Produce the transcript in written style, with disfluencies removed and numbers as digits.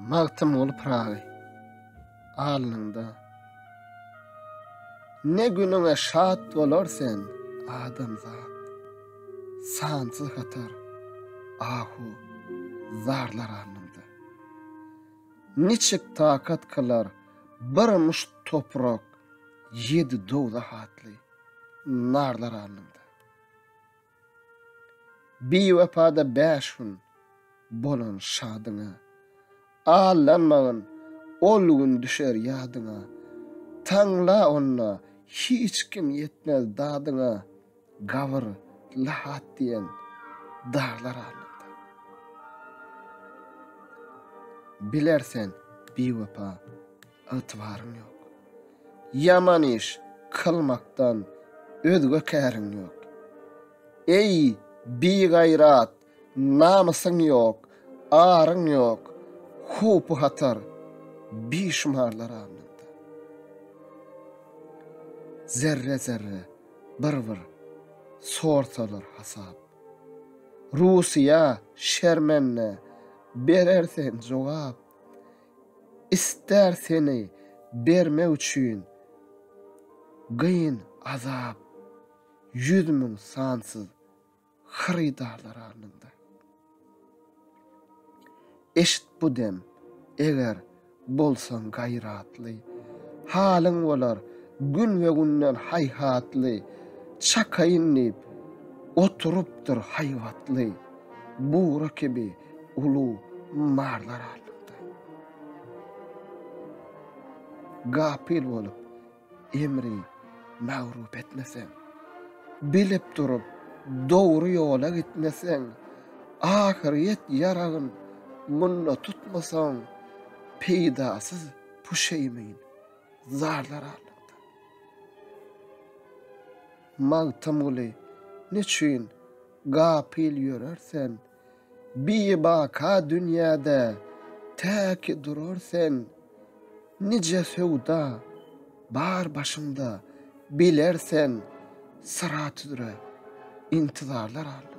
Magtym olup ragy. Alnynda. Ne günüňe şat bolarsen adamzat. Sansız hatar. Ahu zarlar alnynda. Niçik takat kılar bir muşt toprak 7 dowda hatly narlar alnynda. Biwepada 5 gün bolan şadyňa allanmagyn ol gün düşer ýadyňa. Taňla onna hiç kim yetmez dadyňa. Gawr lahat diýen darlar alnynda. Bilersen biwepa ıtwaryň ýok. Yaman iş kılmaktan özge käriň ýok. Ey bi gayrat, namysyň ýok, aryň ýok. Hupu hatar bişmarlar alnynda. Zerre zerre bir sorsalar hasap. Rusiya şermenne berersen jogap. İster seni berme üçin gyn azap. 100 000 sansız haridarlar alnynda. Eşit bu dem, eger bolsan gayratly, halyň bolar gün we günden hayhatly, çakaýynyp oturupdyr haýwatly, buğra kebi ulu marlar alnynda. Gapil bolup emri mağrup etmesen, bilip durup dogry ýola gitmesen, ahiret yaragyn munna tutmasan, peýdasyz puşeýmeýin zarlar alnynda. Magtym uly niçin gapil ýörersen, baka dünýäde täki durarsen, nice sewda bar başynda bilersen, sırat üzere intizarlar al.